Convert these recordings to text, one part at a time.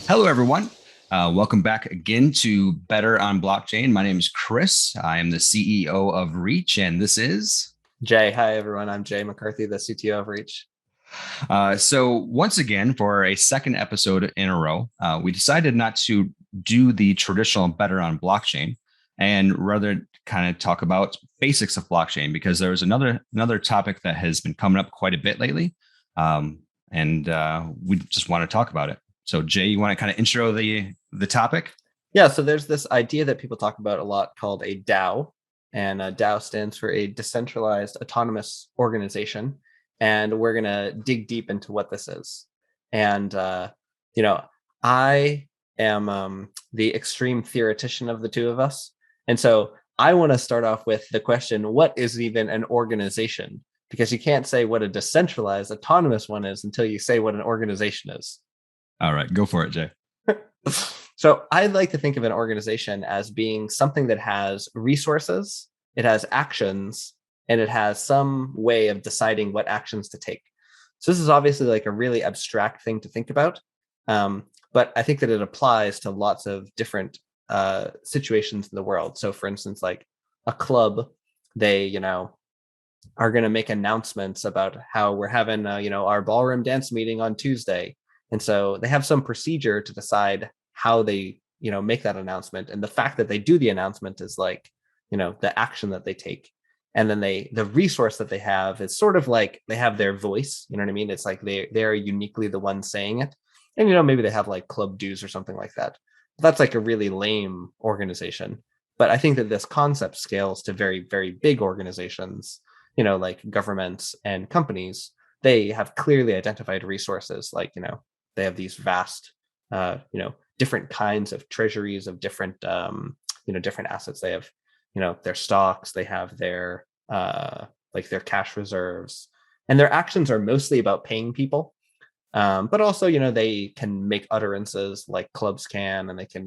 Hello, everyone. Welcome back again to Better on Blockchain. My name is Chris. I am the CEO of Reach, and this is Jay. Hi, everyone. I'm Jay McCarthy, the CTO of Reach. So once again, for a second episode in a row, we decided not to do the traditional Better on Blockchain and rather kind of talk about basics of blockchain, because there was another topic that has been coming up quite a bit lately, and we just want to talk about it. So Jay, you want to kind of intro the topic? Yeah, so there's this idea that people talk about a lot called a DAO, and a DAO stands for a decentralized autonomous organization. And we're going to dig deep into what this is. And, I am the extreme theoretician of the two of us. And so I want to start off with the question, what is even an organization? Because you can't say what a decentralized autonomous one is until you say what an organization is. All right, go for it, Jay. So I'd like to think of an organization as being something that has resources, it has actions, and it has some way of deciding what actions to take. So this is obviously like a really abstract thing to think about, but I think that it applies to lots of different situations in the world. So for instance, like a club, they, are going to make announcements about how we're having, our ballroom dance meeting on Tuesday. And so they have some procedure to decide how they, make that announcement. And the fact that they do the announcement is like, the action that they take. And then the resource that they have is sort of like they have their voice. You know what I mean? It's like they're uniquely the ones saying it. And, maybe they have like club dues or something like that. That's like a really lame organization. But I think that this concept scales to very, very big organizations, like governments and companies. They have clearly identified resources, like, they have these vast, different kinds of treasuries of different, different assets. They have, their stocks, they have their, their cash reserves, and their actions are mostly about paying people. But also, they can make utterances like clubs can, and they can,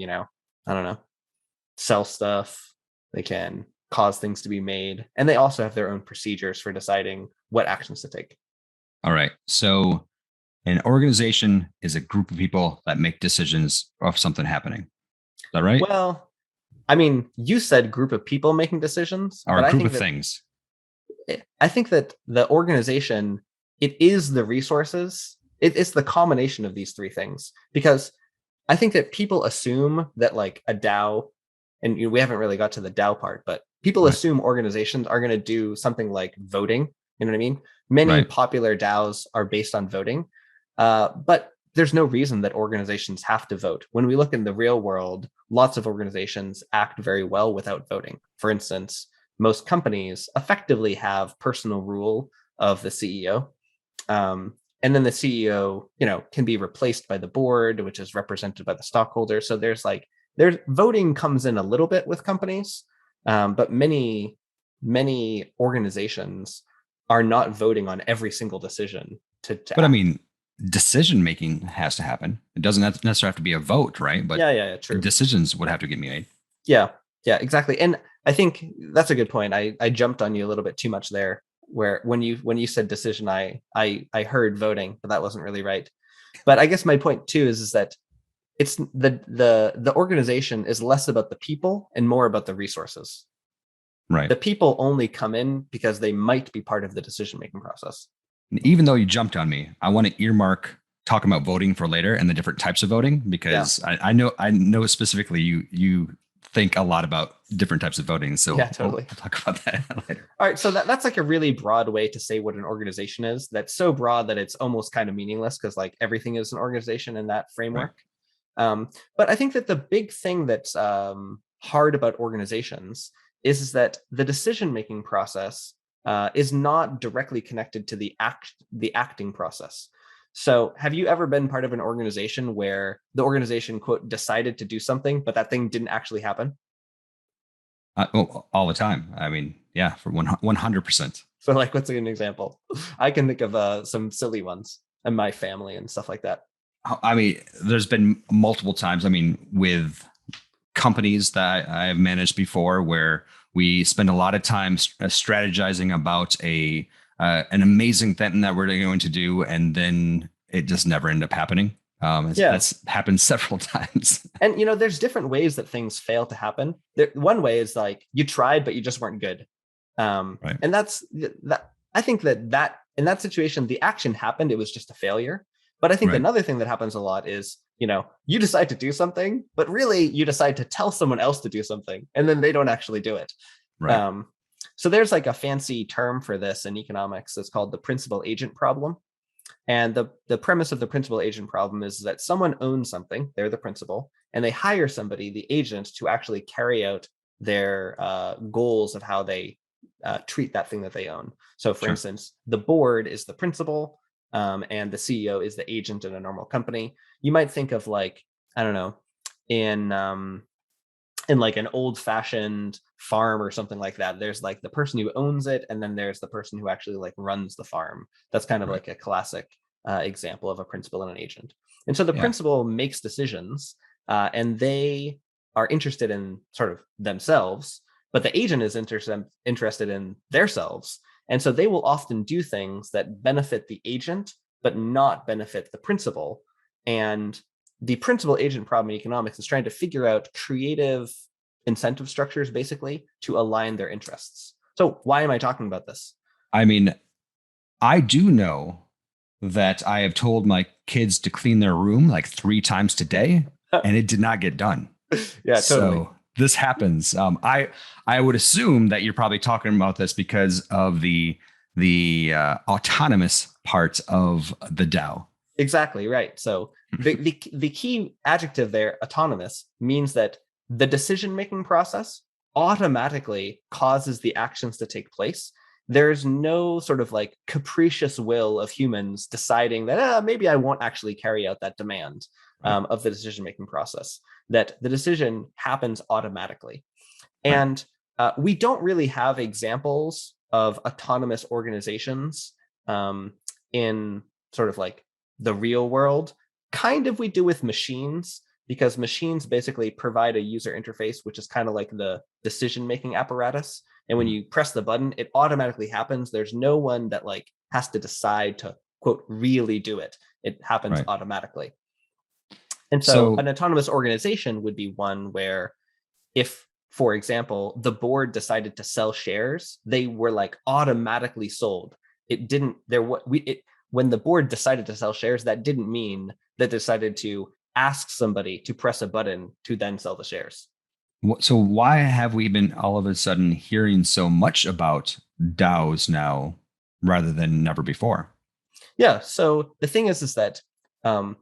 sell stuff. They can cause things to be made. And they also have their own procedures for deciding what actions to take. All right. So an organization is a group of people that make decisions of something happening. Is that right? Well, I mean, you said group of people making decisions. Or a group of things. I think that the organization, it is the resources. It's the combination of these three things. Because I think that people assume that like a DAO, and we haven't really got to the DAO part, but people assume organizations are going to do something like voting. You know what I mean? Many popular DAOs are based on voting. But there's no reason that organizations have to vote. When we look in the real world, lots of organizations act very well without voting. For instance, most companies effectively have personal rule of the CEO. And then the CEO, can be replaced by the board, which is represented by the stockholders. So there's voting comes in a little bit with companies, but many organizations are not voting on every single decision to But act. I mean, decision making has to happen. It doesn't necessarily have to be a vote, right? But yeah, true. Decisions would have to get made. Yeah, exactly. And I think that's a good point. I jumped on you a little bit too much there, where when you said decision, I heard voting, but that wasn't really right. But I guess my point too is that it's the organization is less about the people and more about the resources. Right. The people only come in because they might be part of the decision-making process. Even though you jumped on me, I want to earmark talking about voting for later and the different types of voting, because I know specifically you think a lot about different types of voting. So yeah, totally. We'll talk about that later. All right. So that's like a really broad way to say what an organization is. That's so broad that it's almost kind of meaningless, because like everything is an organization in that framework. Right. But I think that the big thing that's hard about organizations is that the decision-making process is not directly connected to the acting process. So have you ever been part of an organization where the organization, quote, decided to do something, but that thing didn't actually happen? All the time. I mean, yeah, for 100%. So like, what's an example? I can think of some silly ones in my family and stuff like that. I mean, there's been multiple times, I mean, with companies that I've managed before where We spend a lot of time strategizing about an amazing thing that we're going to do, and then it just never ended up happening. Yeah. That's happened several times. And there's different ways that things fail to happen. One way is like you tried, but you just weren't good. Right. And that's that. I think that in that situation, the action happened. It was just a failure. But I think Right. another thing that happens a lot is, you decide to do something, but really you decide to tell someone else to do something, and then they don't actually do it. Right. So there's like a fancy term for this in economics. It's called the principal agent problem. And the premise of the principal agent problem is that someone owns something, they're the principal, and they hire somebody, the agent, to actually carry out their goals of how they treat that thing that they own. So, for Sure. instance, the board is the principal, and the CEO is the agent in a normal company. You might think of like, I don't know, in like an old fashioned farm or something like that, there's like the person who owns it, and then there's the person who actually like runs the farm. That's kind of Right. like a classic example of a principal and an agent. And so the Yeah. principal makes decisions, and they are interested in sort of themselves, but the agent is interested in themselves. And so they will often do things that benefit the agent, but not benefit the principal. And the principal agent problem in economics is trying to figure out creative incentive structures, basically, to align their interests. So why am I talking about this? I mean, I do know that I have told my kids to clean their room like 3 times today, and it did not get done. Yeah, totally. So this happens. I would assume that you're probably talking about this because of the autonomous part of the Dao. Exactly right. So the key adjective there, autonomous, means that the decision making process automatically causes the actions to take place. There's no sort of like capricious will of humans deciding that maybe I won't actually carry out that demand Right. of the decision making process. That the decision happens automatically, Right. and we don't really have examples of autonomous organizations in sort of like the real world. Kind of we do with machines, because machines basically provide a user interface, which is kind of like the decision making apparatus. And when Mhm. you press the button, it automatically happens. There's no one that like has to decide to quote really do it. It happens Right. automatically. And so So an autonomous organization would be one where if, for example, the board decided to sell shares, they were like automatically sold. It didn't there what we it When the board decided to sell shares, that didn't mean that they decided to ask somebody to press a button to then sell the shares. so why have we been all of a sudden hearing so much about DAOs now rather than never before? Yeah. So the thing is that um,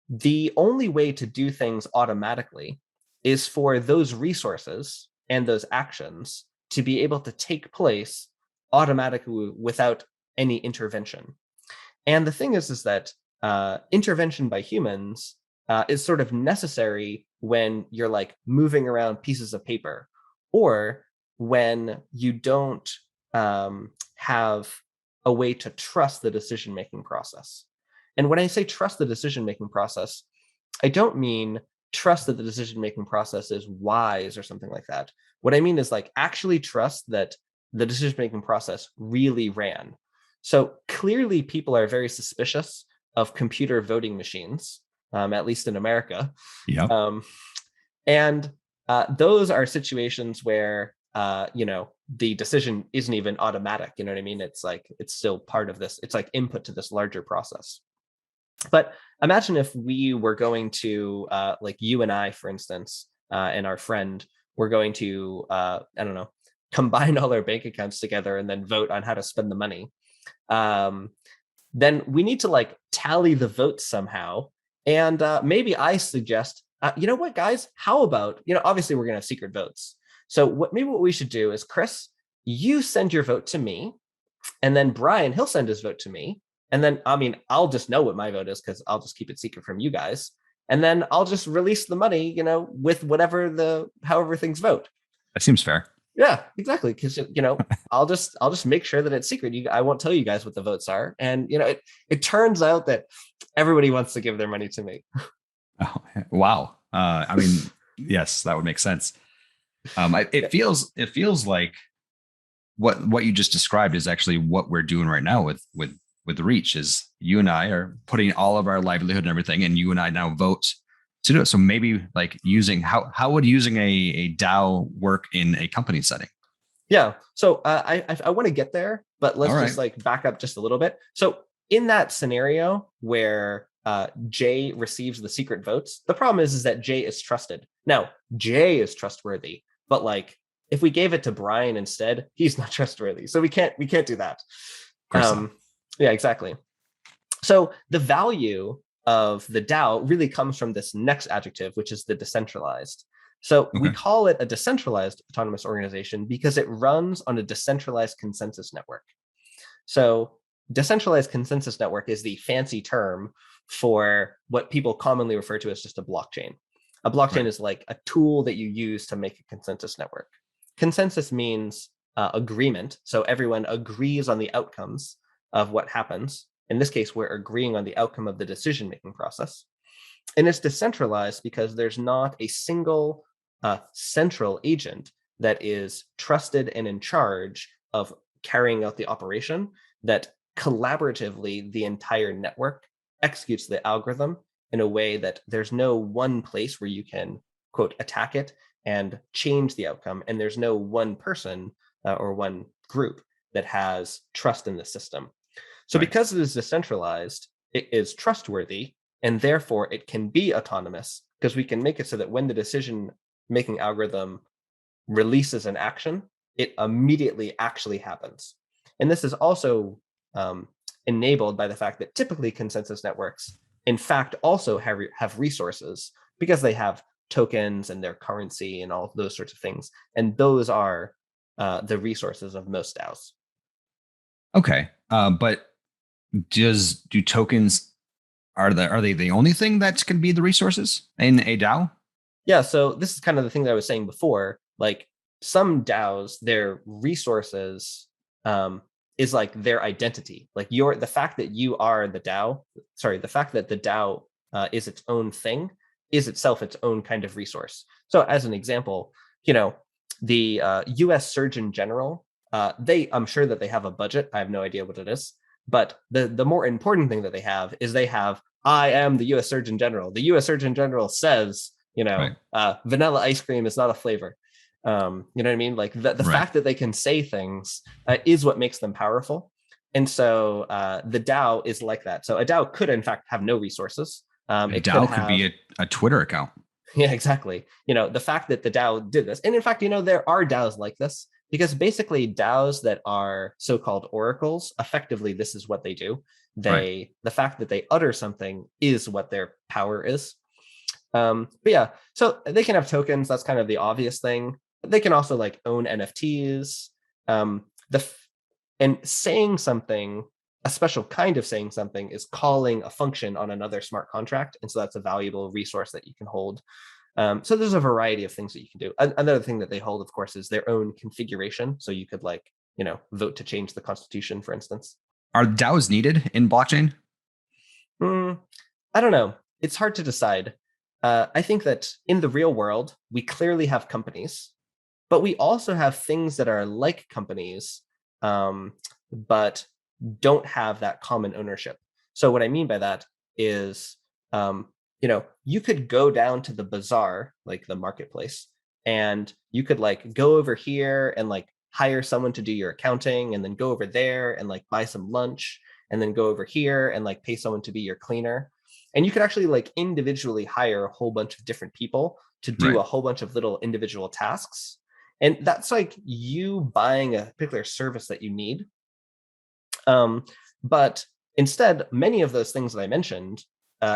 the only way to do things automatically is for those resources and those actions to be able to take place automatically without any intervention. And the thing is that intervention by humans is sort of necessary when you're like moving around pieces of paper, or when you don't have a way to trust the decision making process. And when I say trust the decision making process, I don't mean trust that the decision making process is wise or something like that. What I mean is like actually trust that the decision making process really ran. So clearly, people are very suspicious of computer voting machines, at least in America. Yep. Um, and those are situations where, the decision isn't even automatic. You know what I mean? It's like it's still part of this. It's like input to this larger process. But imagine if we were going to, like you and I, for instance, and our friend, were going to, I don't know, combine all our bank accounts together and then vote on how to spend the money. Um, then we need to like tally the votes somehow. And maybe I suggest, you know what, guys, how about, obviously we're going to have secret votes. So what we should do is, Chris, you send your vote to me, and then Brian, he'll send his vote to me. And then, I mean, I'll just know what my vote is because I'll just keep it secret from you guys. And then I'll just release the money, with however things vote. That seems fair. Yeah, exactly. Because I'll just make sure that it's secret. I won't tell you guys what the votes are. And it turns out that everybody wants to give their money to me. Oh, wow. I mean, yes, that would make sense. It feels like what you just described is actually what we're doing right now with Reach. Is you and I are putting all of our livelihood and everything, and you and I now vote to do it. So maybe like using how would using a DAO work in a company setting? Yeah. So I want to get there, but All let's right. just like back up just a little bit. So in that scenario where Jay receives the secret votes, the problem is that Jay is trusted. Now, Jay is trustworthy, but like if we gave it to Brian instead, he's not trustworthy. So we can't do that. Of course not. Yeah, exactly. So the value of the DAO really comes from this next adjective, which is the decentralized. So we Okay. call it a decentralized autonomous organization because it runs on a decentralized consensus network. So decentralized consensus network is the fancy term for what people commonly refer to as just a blockchain. A blockchain Right. is like a tool that you use to make a consensus network. Consensus means agreement. So everyone agrees on the outcomes of what happens. In this case, we're agreeing on the outcome of the decision making process. And it's decentralized because there's not a single central agent that is trusted and in charge of carrying out the operation, that collaboratively the entire network executes the algorithm in a way that there's no one place where you can, quote, attack it and change the outcome. And there's no one person or one group that has trust in the system. So Right. because it is decentralized, it is trustworthy, and therefore it can be autonomous because we can make it so that when the decision making algorithm releases an action, it immediately actually happens. And this is also enabled by the fact that typically consensus networks, in fact, also have resources because they have tokens and their currency and all of those sorts of things. And those are the resources of most DAOs. Okay. But do tokens are they the only thing that can be the resources in a DAO? Yeah, so this is kind of the thing that I was saying before. Like some DAOs, their resources is like their identity. Like the fact that you are the DAO, sorry, the fact that the DAO is its own thing is itself its own kind of resource. So as an example, the U.S. Surgeon General, I'm sure that they have a budget. I have no idea what it is, but the more important thing that they have is they have, I am the U.S. Surgeon General. The U.S. Surgeon General says, Right. vanilla ice cream is not a flavor. You know what I mean? Like the Right. fact that they can say things is what makes them powerful. And so the DAO is like that. So a DAO could, in fact, have no resources. A It could DAO could be have, a Twitter account. yeah, exactly. The fact that the DAO did this, and in fact, there are DAOs like this because basically DAOs that are so-called oracles, effectively, this is what they do. Right. The fact that they utter something is what their power is. But yeah, so they can have tokens. That's kind of the obvious thing. They can also like own NFTs. Um, and saying something, a special kind of saying something, is calling a function on another smart contract, and so that's a valuable resource that you can hold. So there's a variety of things that you can do. Another thing that they hold, of course, is their own configuration. So you could vote to change the constitution, for instance. Are DAOs needed in blockchain? Hmm, I don't know. It's hard to decide. I think that in the real world, we clearly have companies, but we also have things that are like companies, but don't have that common ownership. So what I mean by that is, you could go down to the bazaar, like the marketplace, and you could like go over here and like hire someone to do your accounting, and then go over there and like buy some lunch, and then go over here and like pay someone to be your cleaner. And you could actually like individually hire a whole bunch of different people to do Right. a whole bunch of little individual tasks. And that's like you buying a particular service that you need. But instead, many of those things that I mentioned,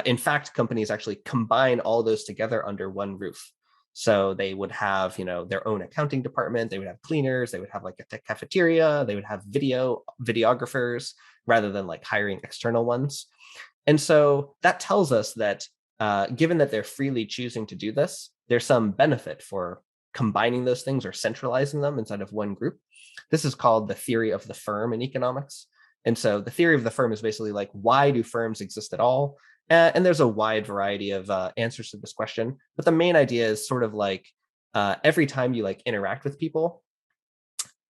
in fact, companies actually combine all those together under one roof. So they would have, their own accounting department. They would have cleaners. They would have like a cafeteria. They would have videographers rather than like hiring external ones. And so that tells us that given that they're freely choosing to do this, there's some benefit for combining those things or centralizing them inside of one group. This is called the theory of the firm in economics. And so the theory of the firm is basically like, why do firms exist at all? And there's a wide variety of answers to this question. But the main idea is sort of like every time you like interact with people,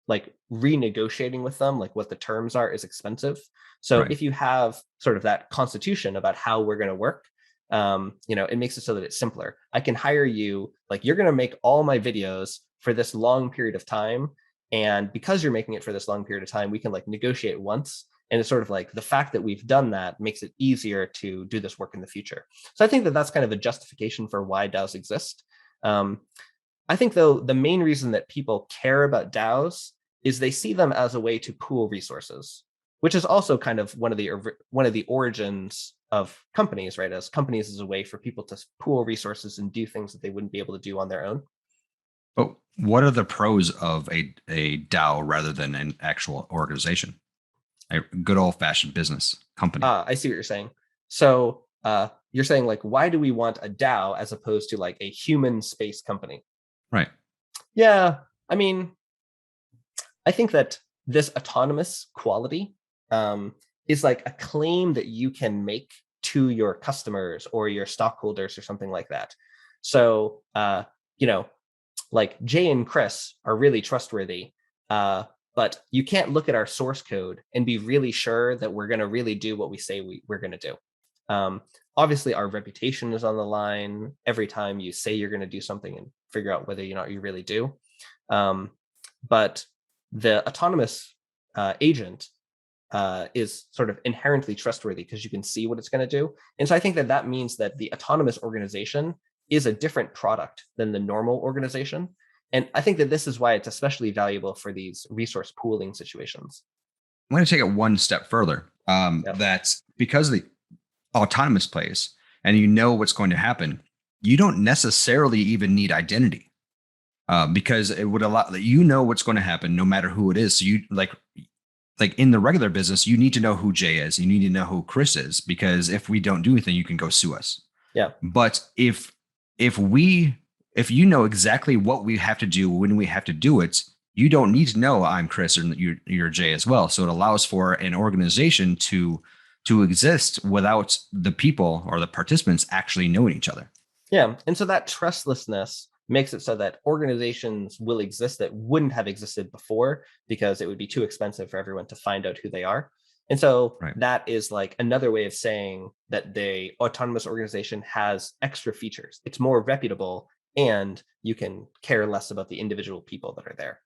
like renegotiating with them, like what the terms are, is expensive. So Right. if you have sort of that constitution about how we're going to work, it makes it so that it's simpler. I can hire you, like you're going to make all my videos for this long period of time. And because you're making it for this long period of time, we can like negotiate once. And it's sort of like the fact that we've done that makes it easier to do this work in the future. So I think that that's kind of a justification for why DAOs exist. Um, I think, though, the main reason that people care about DAOs is they see them as a way to pool resources, which is also kind of one of the origins of companies, right? As companies as a way for people to pool resources and do things that they wouldn't be able to do on their own. But what are the pros of a DAO rather than an actual organization? A good old fashioned business company. I see what you're saying. So you're saying, like, why do we want a DAO as opposed to like a human space company? Right. Yeah, I mean, I think that this autonomous quality is like a claim that you can make to your customers or your stockholders or something like that. So, like Jay and Chris are really trustworthy, but you can't look at our source code and be really sure that we're going to really do what we say we're going to do. Um, Obviously, our reputation is on the line every time you say you're going to do something and figure out whether or not you really do. But the autonomous agent is sort of inherently trustworthy because you can see what it's going to do. And so I think that that means that the autonomous organization is a different product than the normal organization. And I think that this is why it's especially valuable for these resource pooling situations. I'm going to take it one step further. Yep. That because of the autonomous plays and you know what's going to happen, you don't necessarily even need identity because it would allow that you know what's going to happen no matter who it is. So you like in the regular business, you need to know who Jay is. You need to know who Chris is because if we don't do anything, you can go sue us. Yeah. But if you know exactly what we have to do when we have to do it, you don't need to know I'm Chris or you're Jay as well. So it allows for an organization to exist without the people or the participants actually knowing each other. Yeah. And so that trustlessness makes it so that organizations will exist that wouldn't have existed before because it would be too expensive for everyone to find out who they are. And so Right. that is like another way of saying that the autonomous organization has extra features. It's more reputable and you can care less about the individual people that are there.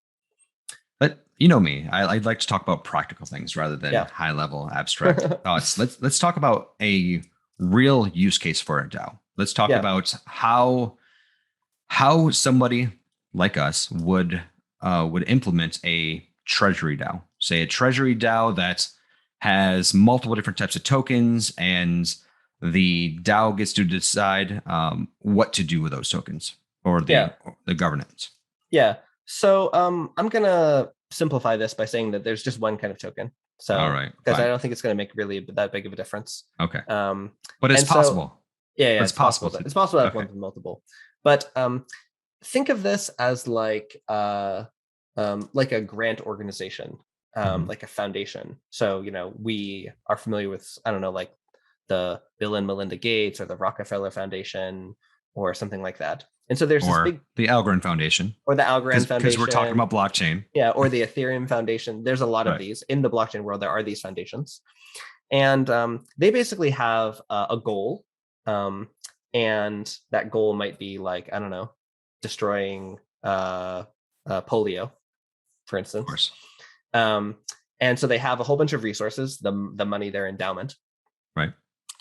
But you know me, I'd like to talk about practical things rather than Yeah. high level abstract thoughts. Let's talk about a real use case for a DAO. Let's talk Yeah. about how somebody like us would implement a treasury DAO. Say a treasury DAO that has multiple different types of tokens, and the DAO gets to decide what to do with those tokens or Yeah. the governance. Yeah. So I'm gonna simplify this by saying that there's just one kind of token. All So right, because I fine, don't think it's gonna make really that big of a difference. okay, Um, but it's and so possible. yeah, But it's it's possible. possible to. It's possible to have Okay. one with multiple. But think of this as like a grant organization, Mhm. like a foundation. So we are familiar with, I don't know, like the Bill and Melinda Gates or the Rockefeller Foundation or something like that. And so there's this Or big, the Algorand Foundation, or the Algorand because we're talking Foundation, about blockchain. yeah, or the Ethereum Foundation. There's a lot of Right. these in the blockchain world. There are these foundations, and they basically have a goal, um, and that goal might be like, I don't know, destroying polio, for Of instance. course. Um, and so they have a whole bunch of resources, the money, their endowment, Right.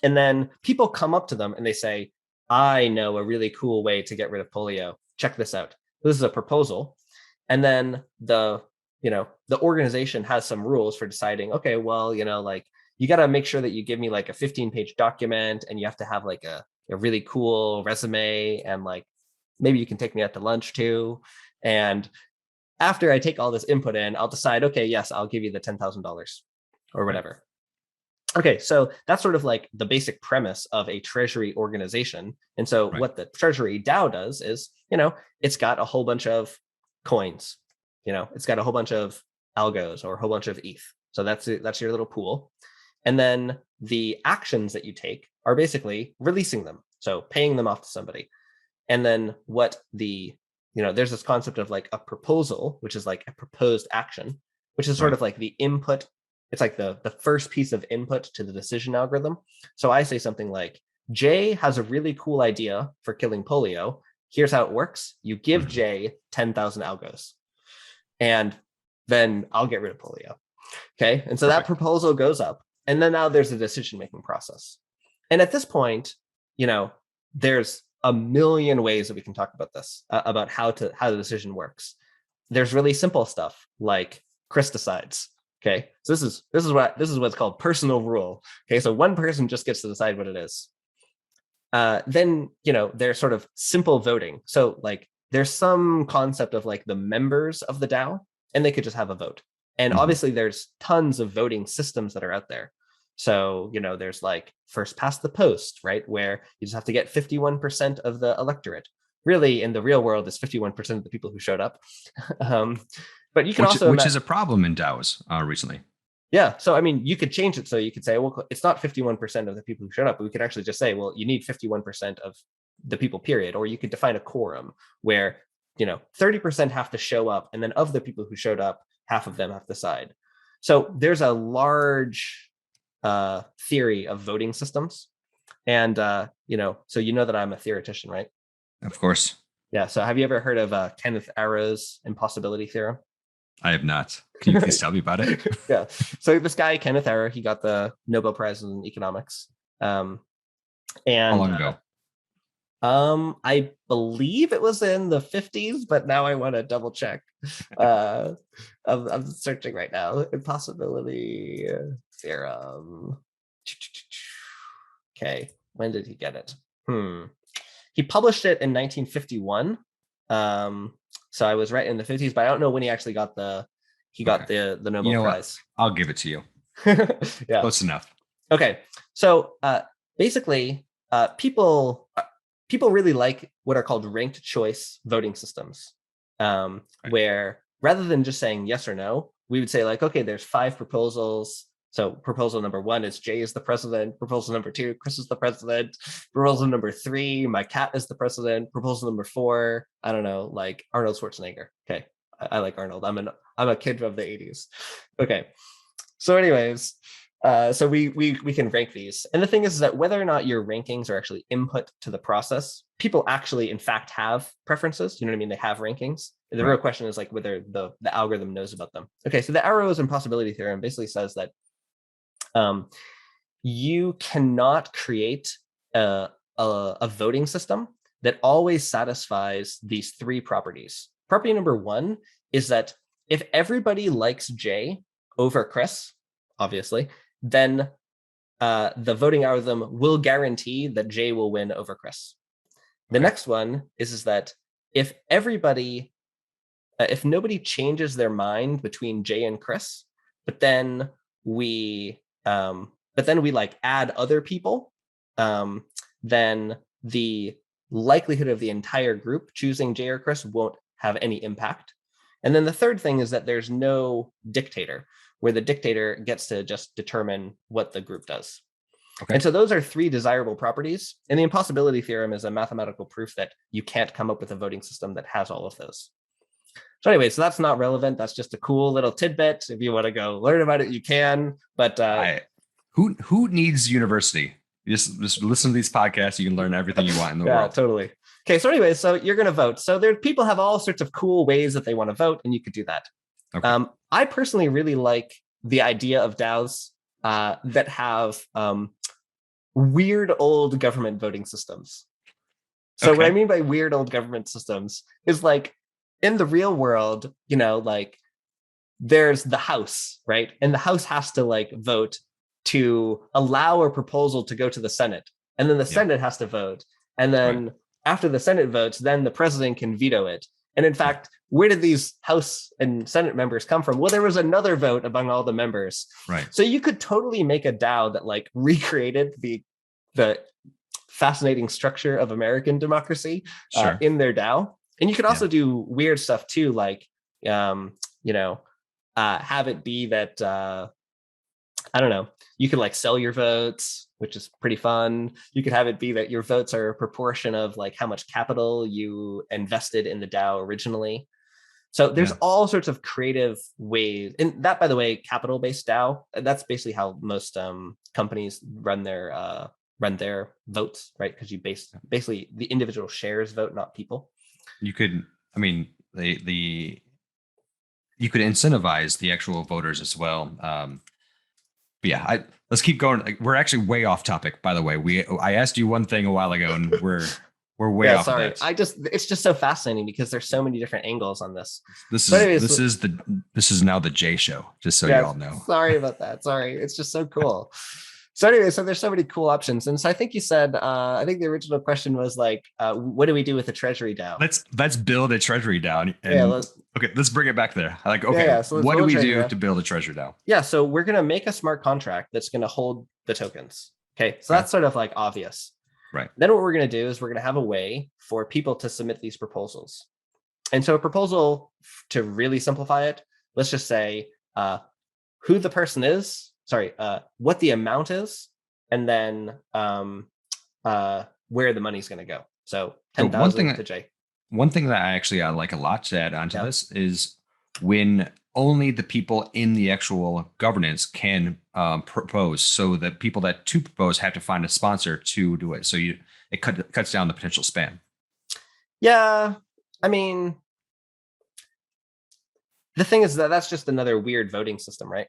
and then people come up to them and they say, I know a really cool way to get rid of polio. Check this out. This is a proposal. And then the organization has some rules for deciding, okay, well, like you got to make sure that you give me like a 15-page document and you have to have like a really cool resume and like maybe you can take me out to lunch too. And after I take all this input in, I'll decide, okay, yes, I'll give you the $10,000 or Right. whatever. Okay, so that's sort of like the basic premise of a treasury organization. And so Right. what the treasury DAO does is, it's got a whole bunch of coins, it's got a whole bunch of algos or a whole bunch of ETH. So that's your little pool. And then the actions that you take are basically releasing them. So paying them off to somebody. And then what the there's this concept of like a proposal, which is like a proposed action, which is sort Right. of like the input. It's like the first piece of input to the decision algorithm. So I say something like, Jay has a really cool idea for killing polio. Here's how it works. You give Jay 10,000 algos, and then I'll get rid of polio. Okay. And so that Perfect. proposal goes up. And then now there's a decision-making process. And at this point, there's a million ways that we can talk about this, about how the decision works. There's really simple stuff like Chris decides. Okay. So this is what's called personal rule. Okay. So one person just gets to decide what it is. Then, there's sort of simple voting. So like there's some concept of like the members of the DAO, and they could just have a vote. And obviously there's tons of voting systems that are out there. So, there's like first past the post, right? Where you just have to get 51% of the electorate. Really, in the real world, is 51% of the people who showed up. But you can which is a problem in DAOs recently. Yeah. So, I mean, you could change it. So you could say, well, it's not 51% of the people who showed up, but we could actually just say, well, you need 51% of the people, period. Or you could define a quorum where, 30% have to show up. And then of the people who showed up, half of them have to decide. So there's a large theory of voting systems. And, so that I'm a theoretician, right? Of course. Yeah. So have you ever heard of Kenneth Arrow's Impossibility Theorem? I have not. Can you please tell me about it? Yeah. So this guy, Kenneth Arrow, he got the Nobel Prize in economics. And How long ago? I believe it was in the 50s, but now I want to double check. I'm searching right now. Impossibility Theorem. Okay. When did he get it? He published it in 1951. So I was right in the 50s, but I don't know when he actually got the Nobel Prize. What? I'll give it to you. Yeah. Close enough. Okay. So basically, people really like what are called ranked choice voting systems, right. Where rather than just saying yes or no, we would say like, okay, there's 5 proposals. So proposal number 1 is Jay is the president. Proposal number 2, Chris is the president. Proposal number 3, my cat is the president. Proposal number 4, I don't know, like Arnold Schwarzenegger. Okay, I like Arnold. I'm a kid of the 80s. Okay, so anyways, so we can rank these. And the thing is that whether or not your rankings are actually input to the process, people actually in fact have preferences. You know what I mean? They have rankings. The real question is like whether the algorithm knows about them. Okay, so the Arrow's Impossibility Theorem basically says that you cannot create a voting system that always satisfies these 3 properties. Property number 1 is that if everybody likes Jay over Chris, obviously, then the voting algorithm will guarantee that Jay will win over Chris. The next one is that if everybody, if nobody changes their mind between Jay and Chris, but then we like add other people, then the likelihood of the entire group choosing Jay or Chris won't have any impact. And then the third thing is that there's no dictator, where the dictator gets to just determine what the group does. Okay. And so those are 3 desirable properties. And the impossibility theorem is a mathematical proof that you can't come up with a voting system that has all of those. So anyway, so that's not relevant. That's just a cool little tidbit. If you want to go learn about it, you can. But who needs university? Just listen to these podcasts. You can learn everything you want in the world. Yeah, totally. Okay, so anyway, so you're going to vote. So people have all sorts of cool ways that they want to vote, and you could do that. Okay. I personally really like the idea of DAOs that have weird old government voting systems. So what I mean by weird old government systems is like in the real world, like there's the House, right? And the House has to like vote to allow a proposal to go to the Senate. And then the Senate has to vote. And then after the Senate votes, then the president can veto it. And in fact, where did these House and Senate members come from? Well, there was another vote among all the members. Right. So you could totally make a DAO that like recreated the fascinating structure of American democracy in their DAO. And you could also do weird stuff too, like, have it be that I don't know. You could like sell your votes, which is pretty fun. You could have it be that your votes are a proportion of like how much capital you invested in the DAO originally. So there's Yeah. all sorts of creative ways. And that, by the way, capital-based DAO, that's basically how most companies run their votes, right? Because you basically the individual shares vote, not people. You could, I mean, the you could incentivize the actual voters as well. But yeah, let's keep going. Like, we're actually way off topic, by the way. I asked you one thing a while ago, and we're way Yeah, off of sorry. that. It's just so fascinating because there's so many different angles on this. This So is anyways, this is now the J show, just so yeah, you all know. sorry about that. Sorry. It's just so cool. So anyway, so there's so many cool options. And so I think you said, I think the original question was like, what do we do with the treasury DAO? Let's build a treasury down. And Yeah, let's bring it back there. Like, okay, yeah, so what do we do DAO. to build a treasury DAO? Yeah, so we're going to make a smart contract that's going to hold the tokens. Okay, so that's sort of like obvious. Right. Then what we're going to do is we're going to have a way for people to submit these proposals. And so a proposal, to really simplify it, let's just say who the person is, what the amount is, and then where the money's going to go. So 10,000 to J. One thing that I like a lot to add onto this is when only the people in the actual governance can propose. So the people that to propose have to find a sponsor to do it. So it cuts down the potential spam. Yeah, I mean, the thing is that that's just another weird voting system, right?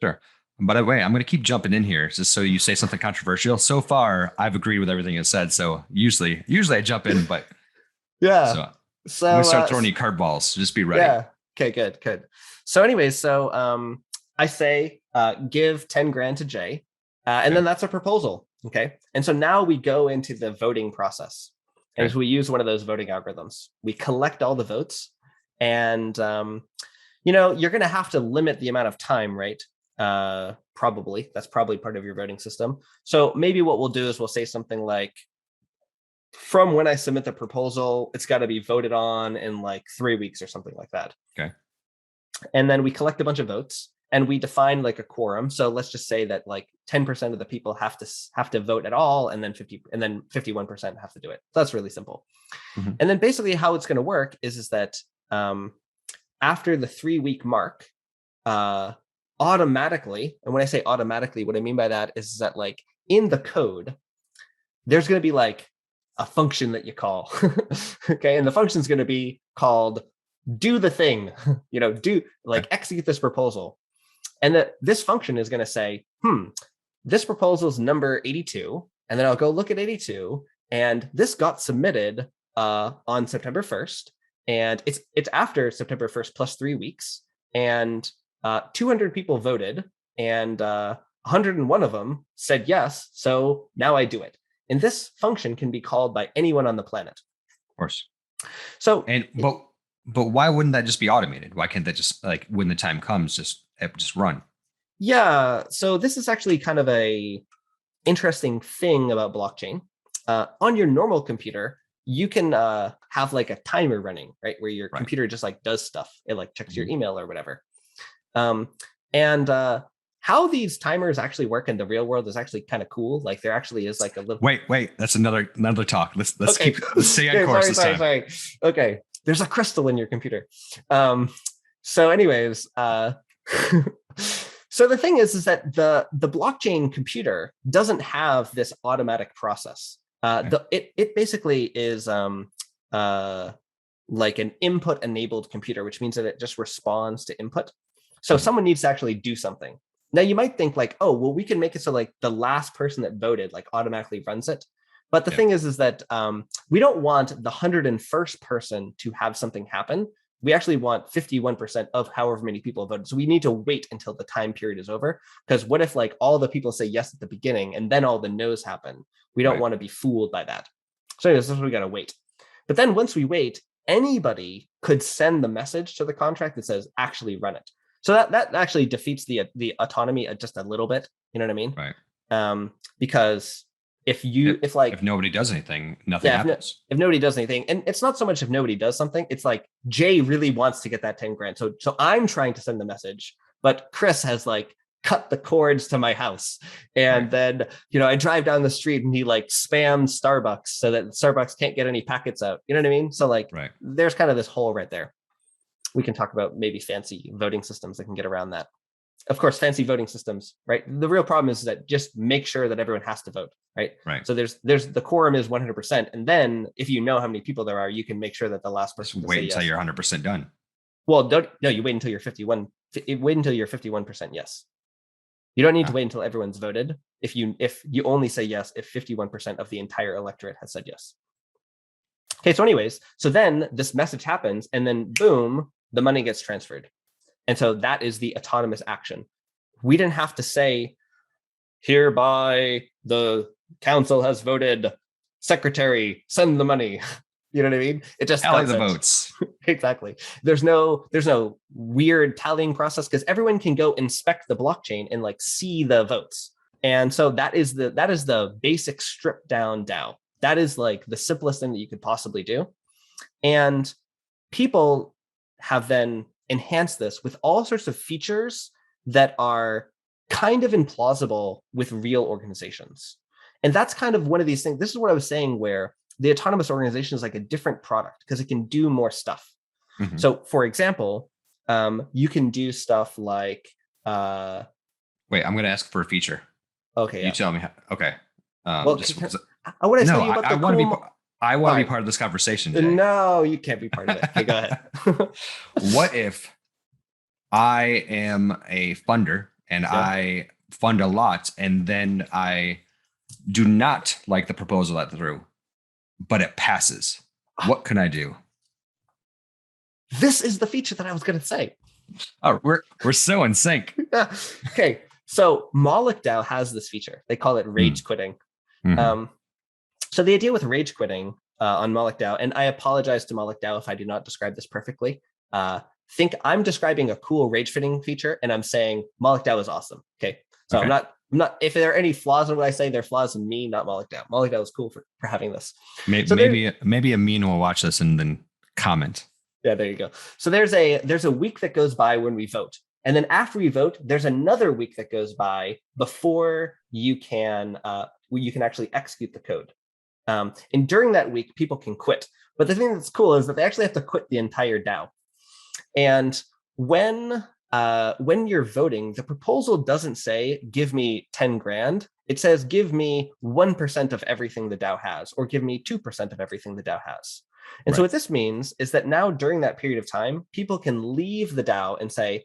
Sure. By the way, I'm going to keep jumping in here just so you say something controversial. So far, I've agreed with everything you said. So usually I jump in, but yeah. So I'm going to start throwing you card balls. So just be ready. Yeah. Okay, good. So anyways, so I say give 10 grand to Jay, and then that's a proposal. Okay. And so now we go into the voting process. And we use one of those voting algorithms. We collect all the votes, and you're going to have to limit the amount of time, right? Probably that's probably part of your voting system. So maybe what we'll do is we'll say something like, from when I submit the proposal, it's got to be voted on in like 3 weeks or something like that. Okay. And then we collect a bunch of votes and we define like a quorum. So let's just say that like 10% of the people have to vote at all, and then 51% have to do it. So that's really simple. Mm-hmm. And then basically how it's going to work is that after the 3-week mark, automatically, and when I say automatically, what I mean by that is that like in the code, there's going to be like a function that you call. Okay. And the function is going to be called do the thing, execute this proposal. And that this function is going to say, this proposal is number 82. And then I'll go look at 82. And this got submitted on September 1st. And it's after September 1st plus 3 weeks. And 200 people voted, and 101 of them said yes. So now I do it. And this function can be called by anyone on the planet. Of course. So, but why wouldn't that just be automated? Why can't that just, like, when the time comes, just run? Yeah. So this is actually kind of a interesting thing about blockchain. On your normal computer, you can have like a timer running, right? Where your computer just like does stuff. It like checks your email or whatever. How these timers actually work in the real world is actually kind of cool. Like there actually is like a little. Wait. That's another talk. Let's stay on course. Sorry. Okay. There's a crystal in your computer. So anyways, so the thing is that the blockchain computer doesn't have this automatic process. It basically is like an input enabled computer, which means that it just responds to input. So someone needs to actually do something. Now you might think like, oh, well, we can make it so like the last person that voted like automatically runs it. But the thing is that we don't want the 101st person to have something happen. We actually want 51% of however many people voted. So we need to wait until the time period is over. Because what if like all the people say yes at the beginning and then all the no's happen? We don't want to be fooled by that. So this is what we got to wait. But then once we wait, anybody could send the message to the contract that says actually run it. So that actually defeats the autonomy just a little bit. You know what I mean? Right. Because if nobody does anything, nothing happens. If nobody does anything, and it's not so much if nobody does something, it's like Jay really wants to get that 10 grand. So I'm trying to send the message, but Chris has like cut the cords to my house. And then, I drive down the street and he like spams Starbucks so that Starbucks can't get any packets out. You know what I mean? So like there's kind of this hole right there. We can talk about maybe fancy voting systems that can get around that. Of course, fancy voting systems, right? The real problem is that just make sure that everyone has to vote, right? Right. So there's the quorum is 100%. And then if you know how many people there are, you can make sure that the last person wait until you're 100% done. Well, you wait until you're 51. Wait until you're 51% yes. You don't need to wait until everyone's voted. If you only say yes if 51% of the entire electorate has said yes. Okay, so anyways, so then this message happens and then boom, the money gets transferred. And so that is the autonomous action. We didn't have to say, hereby the council has voted, secretary, send the money. You know what I mean? It just tally the votes. Exactly. There's no weird tallying process because everyone can go inspect the blockchain and like see the votes. And so that is the basic stripped down DAO. That is like the simplest thing that you could possibly do. And people have then enhanced this with all sorts of features that are kind of implausible with real organizations. And that's kind of one of these things. This is what I was saying, where the autonomous organization is like a different product because it can do more stuff. Mm-hmm. So for example, you can do stuff like, wait, I'm going to ask for a feature. Okay. You tell me how, okay. I want to tell you about the I want to be part of this conversation, Jay. No, you can't be part of it. Okay, go ahead. What if I am a funder and I fund a lot and then I do not like the proposal that through, but it passes? What can I do? This is the feature that I was going to say. Oh, we're so in sync. Yeah. Okay. So Moloch DAO has this feature. They call it rage quitting. Mm-hmm. So the idea with rage quitting on Moloch DAO, and I apologize to Moloch DAO if I do not describe this perfectly. Think I'm describing a cool rage quitting feature, and I'm saying Moloch DAO is awesome. Okay. So okay. I'm not. If there are any flaws in what I say, they're flaws in me, not Moloch DAO. Moloch DAO is cool for having this. Maybe Amin will watch this and then comment. Yeah, there you go. So there's a week that goes by when we vote. And then after we vote, there's another week that goes by before you can actually execute the code. And during that week, people can quit. But the thing that's cool is that they actually have to quit the entire DAO. And when you're voting, the proposal doesn't say, give me 10 grand. It says, give me 1% of everything the DAO has, or give me 2% of everything the DAO has. And so what this means is that now during that period of time, people can leave the DAO and say,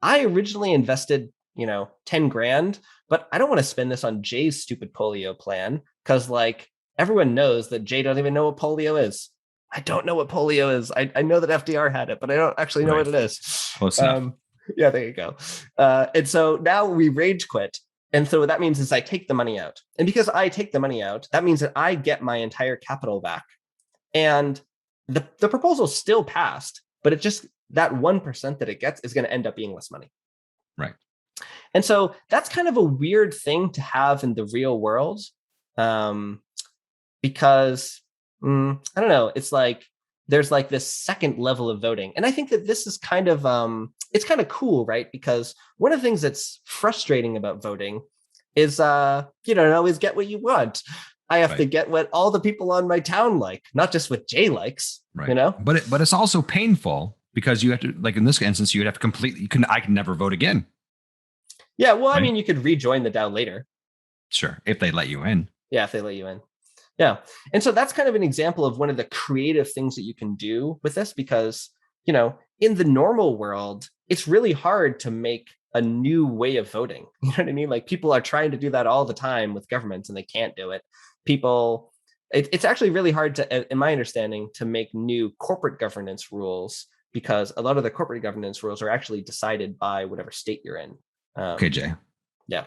I originally invested, 10 grand, but I don't want to spend this on Jay's stupid polio plan because like everyone knows that Jay doesn't even know what polio is. I don't know what polio is. I know that FDR had it, but I don't actually know what it is. Close enough. Yeah, there you go. And so now we rage quit. And so what that means is I take the money out. And because I take the money out, that means that I get my entire capital back. And the proposal still passed, but it just, that 1% that it gets is going to end up being less money. Right. And so that's kind of a weird thing to have in the real world. Because I don't know, it's like, there's like this second level of voting. And I think that this is kind of, it's kind of cool, right? Because one of the things that's frustrating about voting is you don't always get what you want. I have to get what all the people on my town like, not just what Jay likes, But it's also painful because you have to, like in this instance, you would have to completely, I can never vote again. Yeah, well, I mean, you could rejoin the DAO later. Sure, if they let you in. Yeah, if they let you in. Yeah. And so that's kind of an example of one of the creative things that you can do with this because, in the normal world, it's really hard to make a new way of voting. You know what I mean? Like people are trying to do that all the time with governments and they can't do it. It's actually really hard to, in my understanding, to make new corporate governance rules because a lot of the corporate governance rules are actually decided by whatever state you're in. Okay, Jay. Yeah.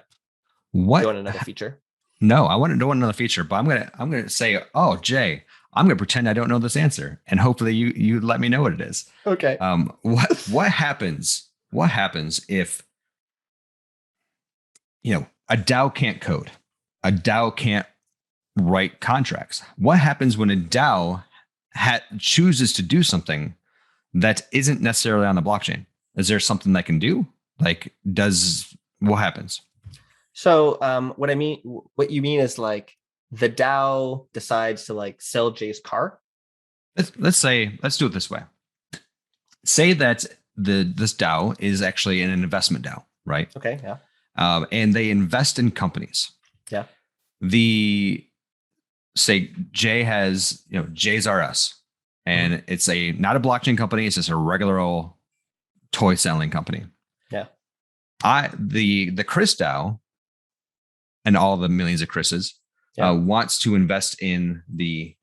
What? You want another feature? No, I don't want another feature, but I'm gonna say, oh, Jay, I'm gonna pretend I don't know this answer, and hopefully you let me know what it is. Okay. What happens? What happens if a DAO can't code? A DAO can't write contracts. What happens when a DAO chooses to do something that isn't necessarily on the blockchain? Is there something that can do? Like, What happens? So what you mean is like the DAO decides to like sell Jay's car. Let's do it this way. Say that this DAO is actually an investment DAO, right? Okay. Yeah. And they invest in companies. Yeah. The say Jay has, Jay's R Us, and it's not a blockchain company. It's just a regular old toy selling company. Yeah. The Chris DAO and all the millions of Chris's wants to invest in the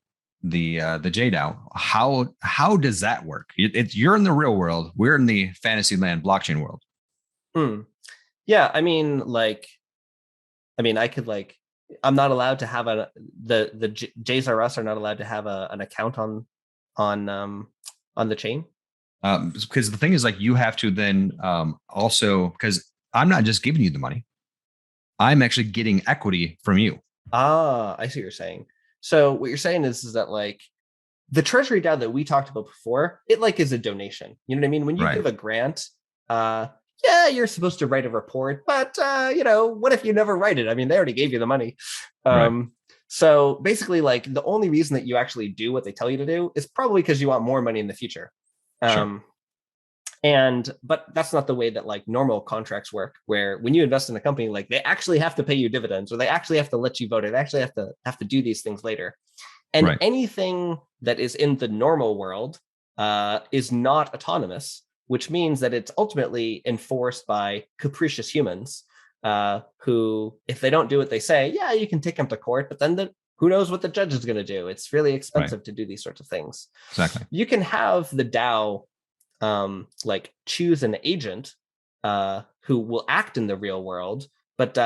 J DAO. How does that work? You're in the real world. We're in the fantasy land blockchain world. Yeah. I could like, I'm not allowed to have the J's R Us are not allowed to have an account on the chain. Because the thing is, like, you have to then also, because I'm not just giving you the money, I'm actually getting equity from you. Ah, I see what you're saying. So what you're saying is that like the treasury DAO that we talked about before, it like is a donation. You know what I mean? When you give a grant, yeah, you're supposed to write a report, but what if you never write it? I mean, they already gave you the money. So basically, like the only reason that you actually do what they tell you to do is probably because you want more money in the future. Sure. But that's not the way that like normal contracts work, where when you invest in a company, like they actually have to pay you dividends, or they actually have to let you vote, or they actually have to do these things later. And anything that is in the normal world is not autonomous, which means that it's ultimately enforced by capricious humans who, if they don't do what they say, yeah, you can take them to court, but then who knows what the judge is going to do? It's really expensive to do these sorts of things. Exactly. You can have the DAO like choose an agent who will act in the real world, but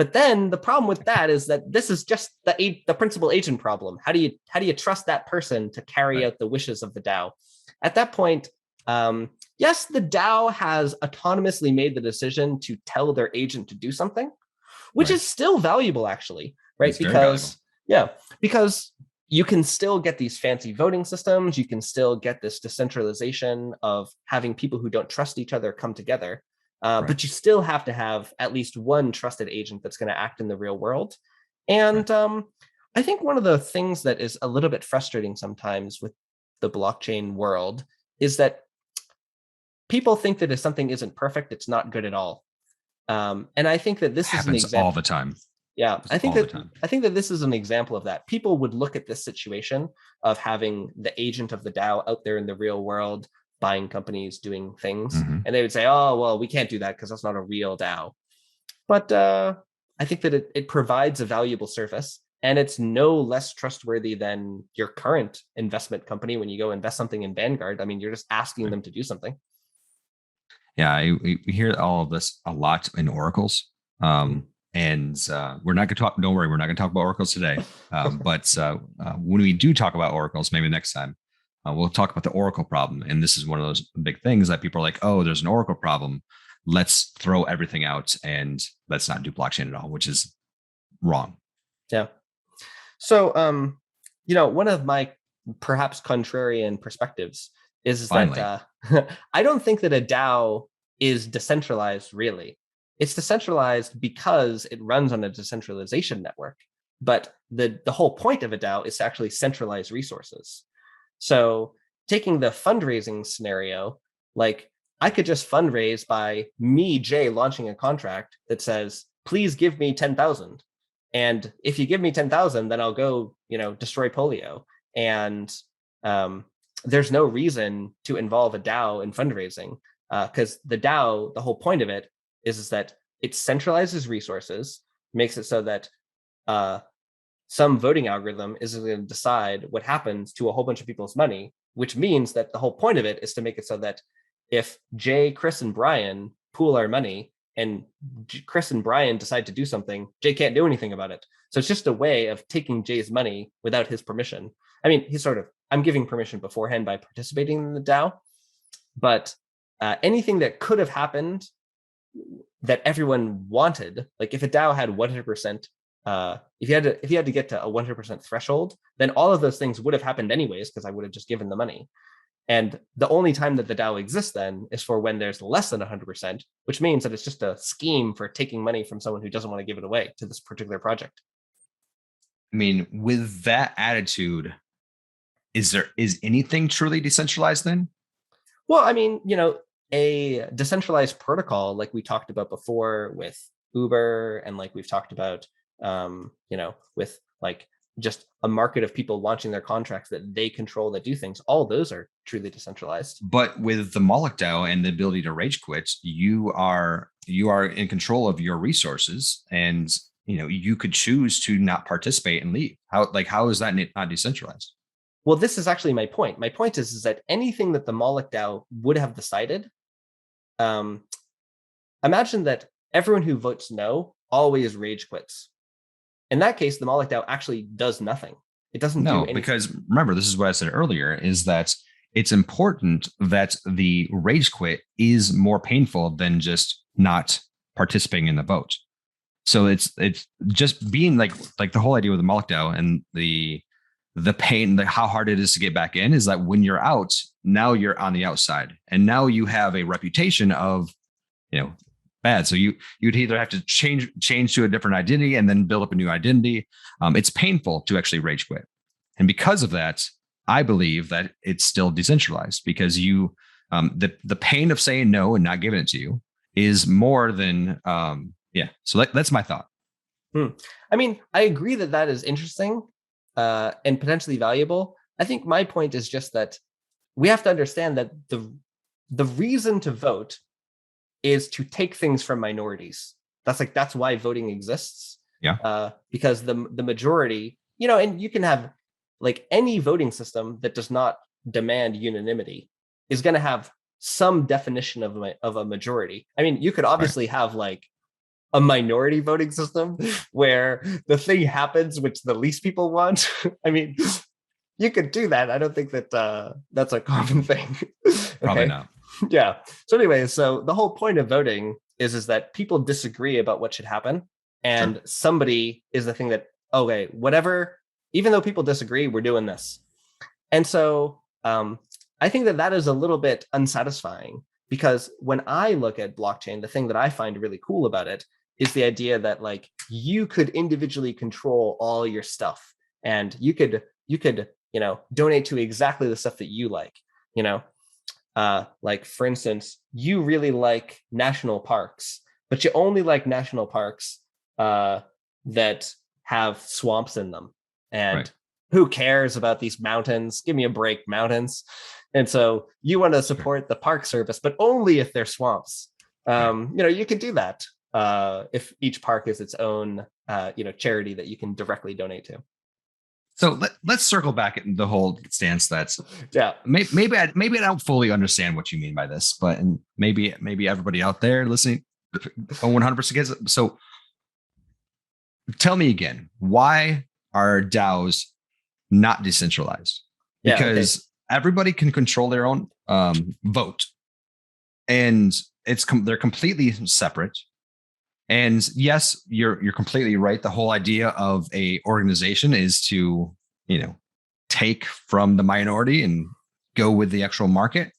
But then the problem with that is that this is just the principal agent problem. How do you trust that person to carry out the wishes of the DAO? At that point, yes, the DAO has autonomously made the decision to tell their agent to do something, which is still valuable, actually, right? Because you can still get these fancy voting systems. You can still get this decentralization of having people who don't trust each other come together. But you still have to have at least one trusted agent that's going to act in the real world. And I think one of the things that is a little bit frustrating sometimes with the blockchain world is that people think that if something isn't perfect, it's not good at all. And I think that this happens is an example all the time. Yeah, I think that this is an example of that. People would look at this situation of having the agent of the DAO out there in the real world, buying companies, doing things, and they would say, "Oh, well, we can't do that because that's not a real DAO." But I think that it provides a valuable service, and it's no less trustworthy than your current investment company when you go invest something in Vanguard. I mean, you're just asking them to do something. Yeah, we hear all of this a lot in oracles. And we're not going to talk. Don't worry, we're not going to talk about oracles today. But when we do talk about oracles, maybe next time, we'll talk about the oracle problem. And this is one of those big things that people are like, "Oh, there's an oracle problem. Let's throw everything out and let's not do blockchain at all," which is wrong. Yeah. So, one of my perhaps contrarian perspectives is that I don't think that a DAO is decentralized, really. It's decentralized because it runs on a decentralization network. But the whole point of a DAO is to actually centralize resources. So taking the fundraising scenario, like I could just fundraise by me, Jay, launching a contract that says, please give me 10,000. And if you give me 10,000, then I'll go, destroy polio. And there's no reason to involve a DAO in fundraising because the DAO, the whole point of it is that it centralizes resources, makes it so that some voting algorithm is going to decide what happens to a whole bunch of people's money, which means that the whole point of it is to make it so that if Jay, Chris, and Brian pool our money and Chris and Brian decide to do something, Jay can't do anything about it. So it's just a way of taking Jay's money without his permission. I mean, I'm giving permission beforehand by participating in the DAO, but anything that could have happened that everyone wanted, like if a DAO had 100%, if you had to get to a 100% threshold, then all of those things would have happened anyways because I would have just given the money. And the only time that the DAO exists then is for when there's less than 100%, which means that it's just a scheme for taking money from someone who doesn't want to give it away to this particular project. I mean, with that attitude, is anything truly decentralized then? Well, I mean, a decentralized protocol like we talked about before with Uber, and like we've talked about, with like just a market of people launching their contracts that they control that do things. All those are truly decentralized. But with the Moloch DAO and the ability to rage quit, you are in control of your resources, and you could choose to not participate and leave. How is that not decentralized? Well, this is actually my point. My point is that anything that the Moloch DAO would have decided, imagine that everyone who votes no always rage quits. In that case, the Moloch DAO actually does nothing. It doesn't do anything. Because remember, this is what I said earlier, is that it's important that the rage quit is more painful than just not participating in the vote. So it's just being like the whole idea with the Moloch DAO and the pain, how hard it is to get back in, is that when you're out, now you're on the outside, and now you have a reputation of, bad. So you'd either have to change to a different identity and then build up a new identity. It's painful to actually rage quit. And because of that, I believe that it's still decentralized, because the pain of saying no and not giving it to you is more than, So that's my thought. I mean, I agree that is interesting and potentially valuable. I think my point is just that we have to understand that the reason to vote is to take things from minorities. That's why voting exists. Yeah. Because the majority, and you can have like any voting system that does not demand unanimity is going to have some definition of a majority. I mean, you could obviously have like a minority voting system where the thing happens which the least people want. I mean, you could do that. I don't think that that's a common thing. Probably not. Yeah. So anyway, so the whole point of voting is that people disagree about what should happen, and somebody is the thing that, okay, whatever, even though people disagree, we're doing this. And so I think that is a little bit unsatisfying, because when I look at blockchain, the thing that I find really cool about it is the idea that like you could individually control all your stuff, and you could donate to exactly the stuff that you like. Like for instance, you really like national parks, but you only like national parks that have swamps in them. And who cares about these mountains? Give me a break, mountains. And so you want to support the park service, but only if they're swamps. You can do that if each park is its own charity that you can directly donate to. So let's circle back at the whole stance that's maybe I don't fully understand what you mean by this, but maybe everybody out there listening 100% gets it. So tell me again, why are DAOs not decentralized? Because everybody can control their own vote, and they're completely separate. And yes, you're completely right. The whole idea of a organization is to, take from the minority and go with the actual market.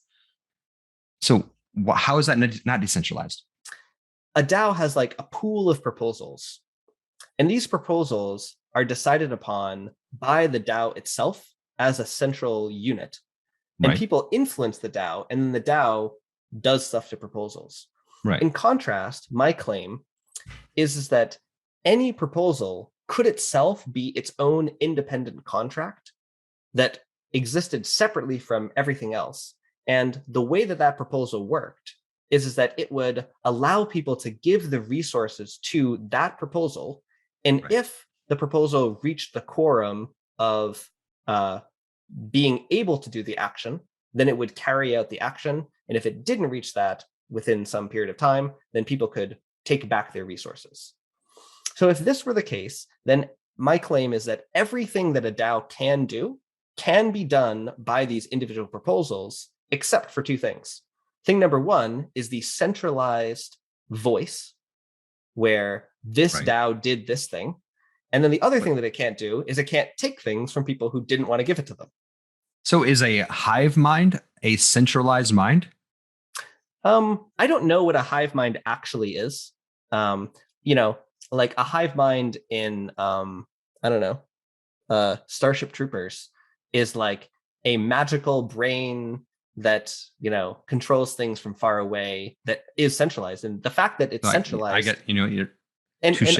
So how is that not decentralized? A DAO has like a pool of proposals, and these proposals are decided upon by the DAO itself as a central unit. And people influence the DAO, and then the DAO does stuff to proposals. In contrast, my claim is that any proposal could itself be its own independent contract that existed separately from everything else. And the way that proposal worked is that it would allow people to give the resources to that proposal. And if the proposal reached the quorum of being able to do the action, then it would carry out the action. And if it didn't reach that within some period of time, then people could take back their resources. So if this were the case, then my claim is that everything that a DAO can do can be done by these individual proposals, except for two things. Thing number one is the centralized voice, where this DAO did this thing. And then the other thing that it can't do is it can't take things from people who didn't want to give it to them. So is a hive mind A centralized mind? I don't know what a hive mind actually is. You know, like a hive mind in I don't know, Starship Troopers is like a magical brain that, you know, controls things from far away, that is centralized. And the fact that it's Like, I centralized, get, you're and touche.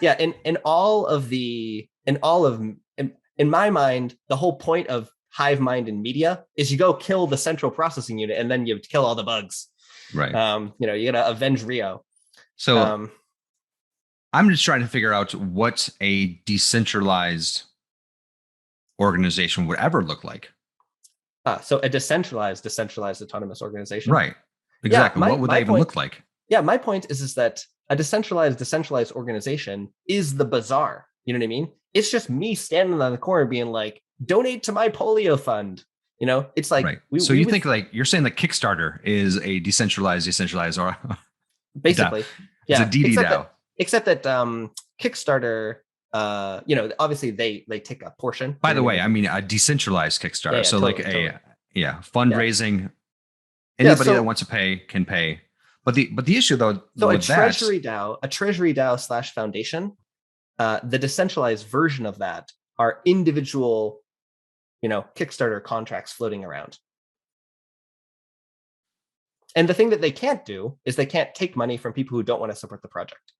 yeah, in all of the in all of in my mind, the whole point of hive mind in media is you go kill the central processing unit and then you kill all the bugs. Right. You know, you gotta avenge Rio. So um I'm just trying to figure out what a decentralized organization would ever look like. so a decentralized autonomous organization. Right. Yeah, Exactly. What would that my even point, look like? yeah, my point is that a decentralized organization is the bazaar. You know what I mean? It's just me standing on the corner being like, donate to my polio fund. You know, it's like Right. So we you would think like you're saying that Kickstarter is a decentralized or DAO. basically, It's a yeah, DD DAO. except that Kickstarter, you know, obviously they take a portion. By You know the what I way, mean? I mean a decentralized Kickstarter. Yeah, So like totally. Yeah, fundraising. yeah. Anybody that wants to pay can pay. But the issue though So with that, a treasury DAO slash foundation, the decentralized version of that are individual, you know, Kickstarter contracts floating around. And the thing that they can't do is they can't take money from people who don't want to support the project.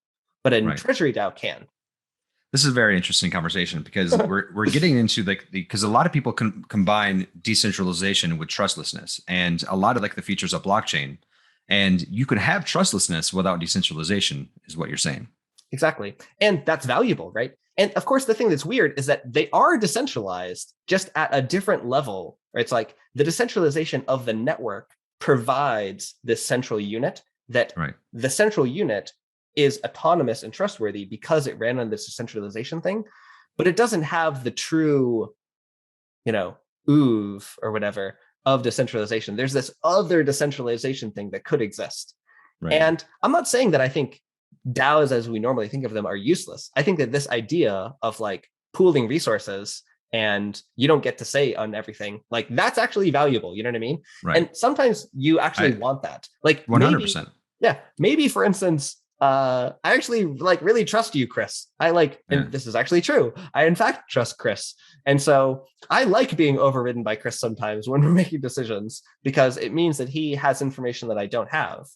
But in right? Treasury DAO can. This is a very interesting conversation because we're getting into like because a lot of people can combine decentralization with trustlessness and a lot of like the features of blockchain, and you can have trustlessness without decentralization, is what you're saying. Exactly. And that's valuable, right? And of course, the thing that's weird is that they are decentralized just at a different level. Right? It's like the decentralization of the network provides this central unit that Right. the central unit is autonomous and trustworthy because it ran on this decentralization thing, but it doesn't have the true, you know, oov or whatever of decentralization. There's this other decentralization thing that could exist. Right. And I'm not saying that I think DAOs as we normally think of them are useless. I think that this idea of like pooling resources and you don't get to say on everything, like that's actually valuable. You know what I mean? Right. And sometimes you actually want that. Like 100%. yeah, maybe for instance, I actually like really trust you, Chris. I like, and Yeah. this is actually true. I in fact trust Chris. And so I like being overridden by Chris sometimes when we're making decisions because it means that he has information that I don't have.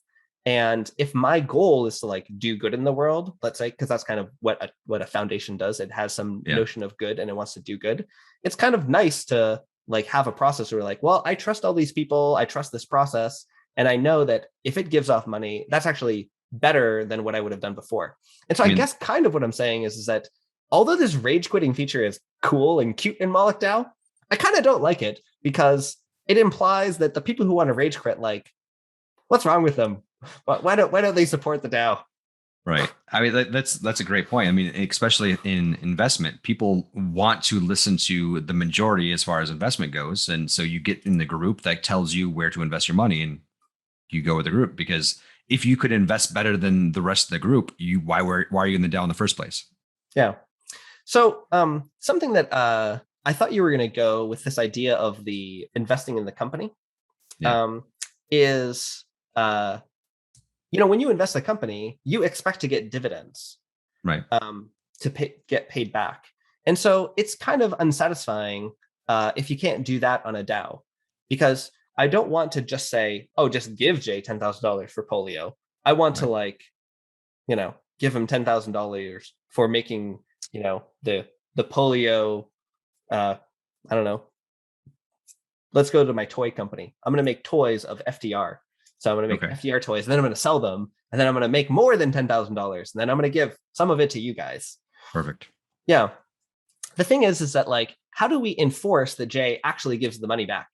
And if my goal is to like do good in the world, let's say, because that's kind of what a foundation does, it has some notion of good and it wants to do good. It's kind of nice to like have a process where we're like, well, I trust all these people, I trust this process, and I know that if it gives off money, that's actually better than what I would have done before. And so I guess kind of what I'm saying is that although this rage quitting feature is cool and cute in Moloch DAO, I kind of don't like it because it implies that the people who want to rage quit, like, what's wrong with them? Why don't they support the DAO? Right. I mean, that's a great point. I mean, especially in investment, people want to listen to the majority as far as investment goes. And so you get in the group that tells you where to invest your money and you go with the group, because if you could invest better than the rest of the group, why are you in the DAO in the first place? Yeah. So something that I thought you were going to go with this idea of the investing in the company is you know, when you invest in a company, you expect to get dividends, right? To get paid back, and so it's kind of unsatisfying if you can't do that on a DAO, because I don't want to just say, "Oh, just give Jay $10,000 for polio." I want to like, you know, give him $10,000 for making, you know, the polio. I don't know. Let's go to my toy company. I'm going to make toys of FDR. So I'm going to make FDR toys, and then I'm going to sell them, and then I'm going to make more than $10,000, and then I'm going to give some of it to you guys. Perfect. Yeah. The thing is that like, how do we enforce that Jay actually gives the money back?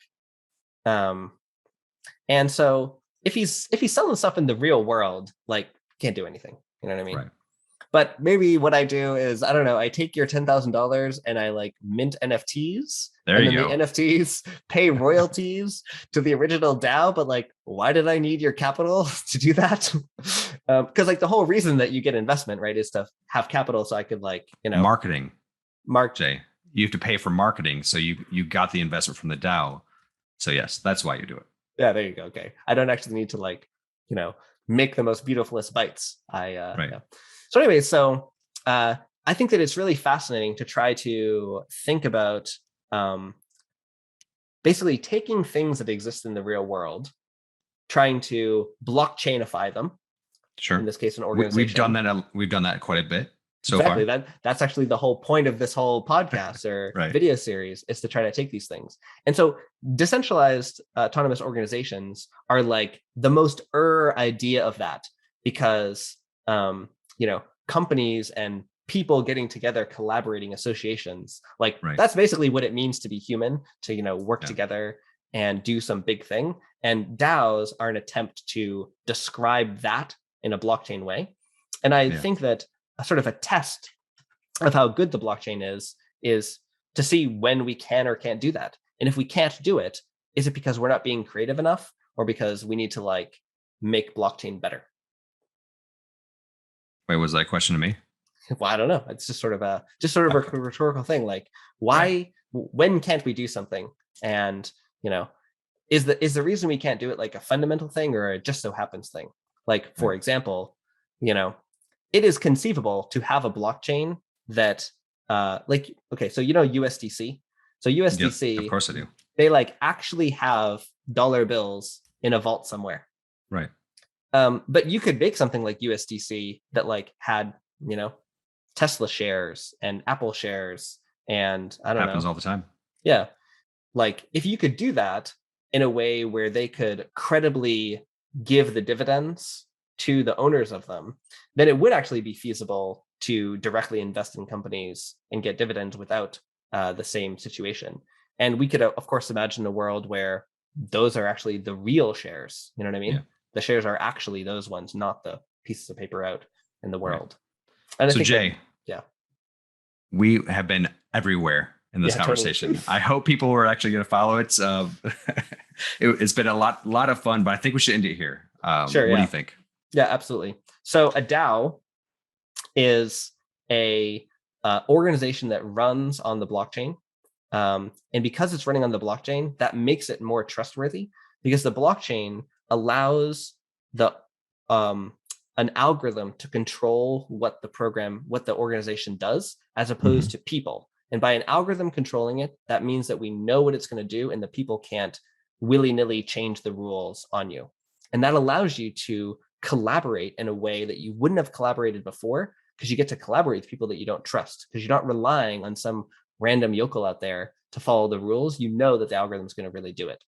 And so if he's selling stuff in the real world, like, can't do anything. You know what I mean? Right. But maybe what I do is, I don't know, I take your $10,000 and I like mint NFTs. There and you then go. The NFTs pay royalties to the original DAO. But like, why did I need your capital to do that? Because like the whole reason that you get investment, right, is to have capital so I could like, you know, Jay, you have to pay for marketing. So you got the investment from the DAO. So yes, that's why you do it. Yeah, there you go. Okay. I don't actually need to like, make the most beautifulest bytes. Right. Yeah. So anyway, I think that it's really fascinating to try to think about basically taking things that exist in the real world, trying to blockchainify them. Sure. In this case, an We've done organization. that. We've done that quite a bit so Exactly. far. That's actually the whole point of this whole podcast or Right. video series, is to try to take these things. And so decentralized autonomous organizations are like the most idea of that, because companies and people getting together, collaborating, associations, like Right. that's basically what it means to be human, to work Yeah. together and do some big thing. And DAOs are an attempt to describe that in a blockchain way. And I think that a sort of a test of how good the blockchain is to see when we can or can't do that. And if we can't do it, is it because we're not being creative enough, or because we need to like make blockchain better? Wait, was that a question to me? Well, I don't know. It's just sort of a rhetorical thing. Like, why, when can't we do something? And is the reason we can't do it like a fundamental thing or a just so happens thing? Like, for example, it is conceivable to have a blockchain that okay, so USDC. So USDC, yes, of course I do. They like actually have dollar bills in a vault somewhere. Right. But you could make something like USDC that like had, Tesla shares and Apple shares, and I don't know. Happens all the time. Yeah. Like if you could do that in a way where they could credibly give the dividends to the owners of them, then it would actually be feasible to directly invest in companies and get dividends without the same situation. And we could, of course, imagine a world where those are actually the real shares. You know what I mean? Yeah. The shares are actually those ones, not the pieces of paper out in the world. Right. And so Jay, we have been everywhere in this conversation. Totally. I hope people were actually going to follow it. It's been a lot of fun, but I think we should end it here. Sure. What do you think? Yeah, absolutely. So a DAO is a organization that runs on the blockchain. And because it's running on the blockchain, that makes it more trustworthy, because the blockchain allows an algorithm to control what the organization does, as opposed to people. And by an algorithm controlling it, that means that we know what it's going to do, and the people can't willy-nilly change the rules on you. And that allows you to collaborate in a way that you wouldn't have collaborated before, because you get to collaborate with people that you don't trust, because you're not relying on some random yokel out there to follow the rules. You know that the algorithm is going to really do it.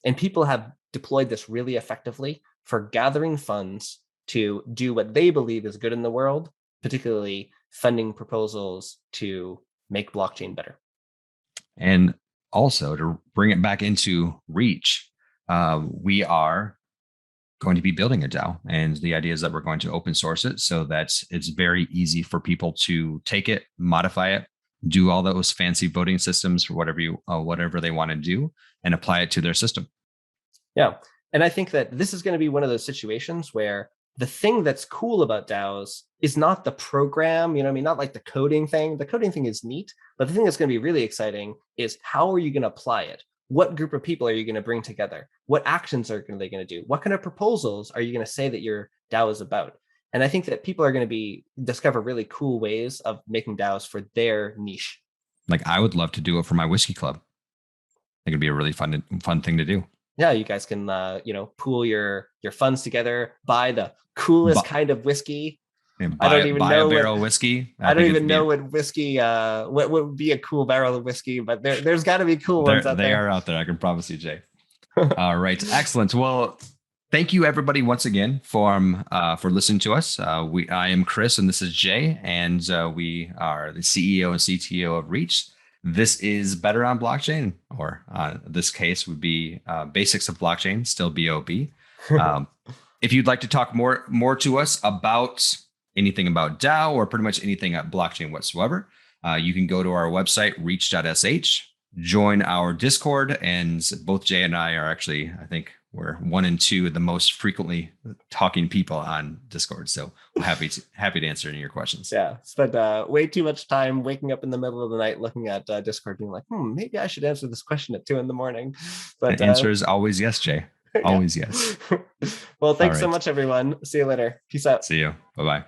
And people have deployed this really effectively for gathering funds to do what they believe is good in the world, particularly funding proposals to make blockchain better. And also to bring it back into reach, we are going to be building a DAO, and the idea is that we're going to open source it so that it's very easy for people to take it, modify it, do all those fancy voting systems for whatever they want to do, and apply it to their system. Yeah. And I think that this is going to be one of those situations where the thing that's cool about DAOs is not the program, not like the coding thing. The coding thing is neat, but the thing that's going to be really exciting is how are you going to apply it? What group of people are you going to bring together? What actions are they going to do? What kind of proposals are you going to say that your DAO is about? And I think that people are going to discover really cool ways of making DAOs for their niche. Like I would love to do it for my whiskey club. I think it'd be a really fun thing to do. Yeah, you guys can pool your funds together, buy the coolest kind of whiskey. I don't even know a barrel of whiskey. I don't even know what whiskey what would be a cool barrel of whiskey, but there's got to be cool ones out there. They are out there, I can promise you, Jay. All right, excellent. Well, thank you everybody once again for listening to us. I am Chris and this is Jay, and we are the CEO and CTO of Reach. This is Better on Blockchain, or this case would be Basics of Blockchain, still BOB. If you'd like to talk more to us about anything about DAO or pretty much anything at blockchain whatsoever, you can go to our website, reach.sh, join our Discord, and both Jay and I are actually, I think, we're 1 and 2 the most frequently talking people on Discord. So I'm happy to answer any of your questions. Yeah, spent way too much time waking up in the middle of the night looking at Discord, being like, maybe I should answer this question at 2 a.m. But the answer is always yes, Jay. Always yes. Well, thanks so much, everyone. See you later. Peace out. See you. Bye-bye.